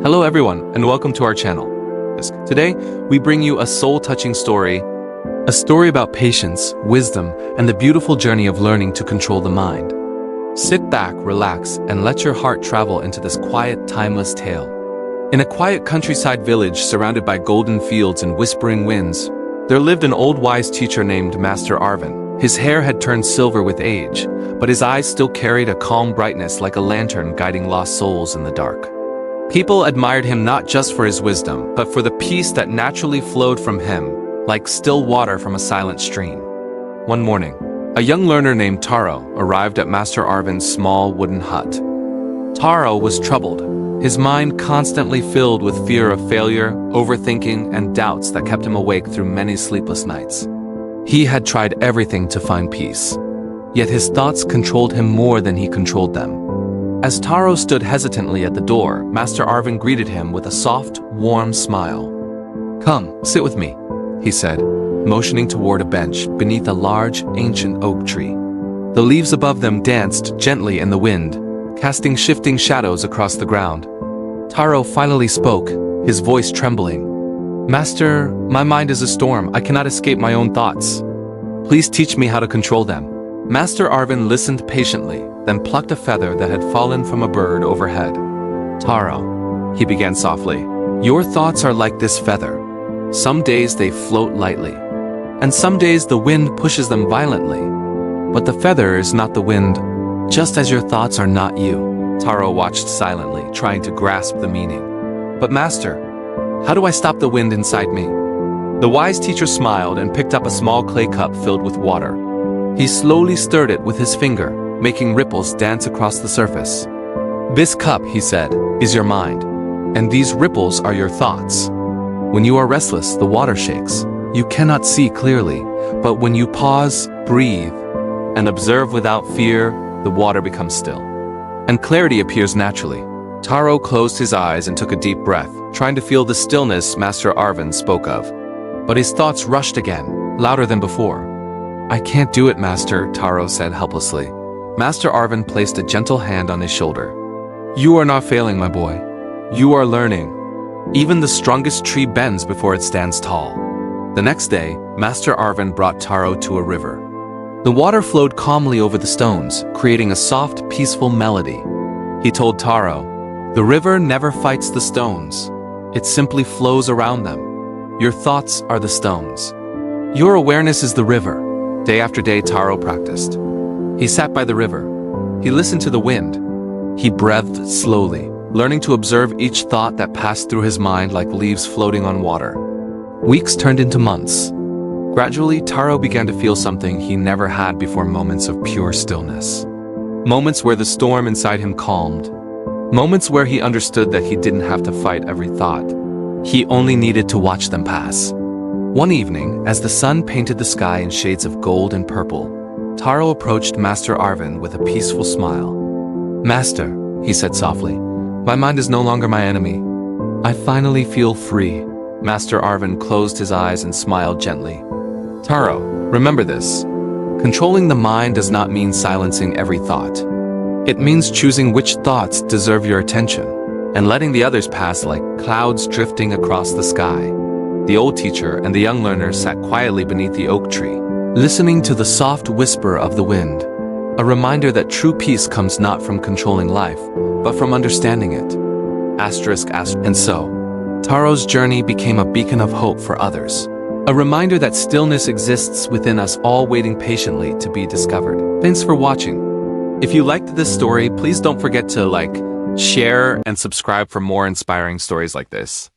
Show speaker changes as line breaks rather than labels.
Hello everyone, and welcome to our channel. Today, we bring you a soul-touching story, a story about patience, wisdom, and the beautiful journey of learning to control the mind. Sit back, relax, and let your heart travel into this quiet, timeless tale. In a quiet countryside village surrounded by golden fields and whispering winds, there lived an old wise teacher named Master Arvin. His hair had turned silver with age, but his eyes still carried a calm brightness like a lantern guiding lost souls in the dark. People admired him not just for his wisdom, but for the peace that naturally flowed from him, like still water from a silent stream. One morning, a young learner named Taro arrived at Master Arvin's small wooden hut. Taro was troubled, his mind constantly filled with fear of failure, overthinking, and doubts that kept him awake through many sleepless nights. He had tried everything to find peace, yet his thoughts controlled him more than he controlled them. As Taro stood hesitantly at the door, Master Arvin greeted him with a soft, warm smile. "Come, sit with me," he said, motioning toward a bench beneath a large, ancient oak tree. The leaves above them danced gently in the wind, casting shifting shadows across the ground. Taro finally spoke, his voice trembling. "Master, my mind is a storm. I cannot escape my own thoughts. Please teach me how to control them." Master Arvin listened patiently, then plucked a feather that had fallen from a bird overhead. "Taro," he began softly, "your thoughts are like this feather. Some days they float lightly, and some days the wind pushes them violently. But the feather is not the wind, just as your thoughts are not you." Taro watched silently, trying to grasp the meaning. "But Master, how do I stop the wind inside me?" The wise teacher smiled and picked up a small clay cup filled with water. He slowly stirred it with his finger, making ripples dance across the surface. "This cup," he said, "is your mind, and these ripples are your thoughts. When you are restless, the water shakes. You cannot see clearly, but when you pause, breathe, and observe without fear, the water becomes still, and clarity appears naturally." Taro closed his eyes and took a deep breath, trying to feel the stillness Master Arvin spoke of. But his thoughts rushed again, louder than before. "I can't do it, Master," Taro said helplessly. Master Arvin placed a gentle hand on his shoulder. "You are not failing, my boy. You are learning. Even the strongest tree bends before it stands tall." The next day, Master Arvin brought Taro to a river. The water flowed calmly over the stones, creating a soft, peaceful melody. He told Taro, "The river never fights the stones. It simply flows around them. Your thoughts are the stones. Your awareness is the river." Day after day, Taro practiced. He sat by the river. He listened to the wind. He breathed slowly, learning to observe each thought that passed through his mind like leaves floating on water. Weeks turned into months. Gradually, Taro began to feel something he never had before: moments of pure stillness. Moments where the storm inside him calmed. Moments where he understood that he didn't have to fight every thought. He only needed to watch them pass. One evening, as the sun painted the sky in shades of gold and purple, Taro approached Master Arvin with a peaceful smile. "Master," he said softly, "my mind is no longer my enemy. I finally feel free." Master Arvin closed his eyes and smiled gently. "Taro, remember this. Controlling the mind does not mean silencing every thought. It means choosing which thoughts deserve your attention, and letting the others pass like clouds drifting across the sky." The old teacher and the young learner sat quietly beneath the oak tree, listening to the soft whisper of the wind, a reminder that true peace comes not from controlling life, but from understanding it. And so, Taro's journey became a beacon of hope for others, a reminder that stillness exists within us, all waiting patiently to be discovered. Thanks for watching. If you liked this story, please don't forget to like, share, and subscribe for more inspiring stories like this.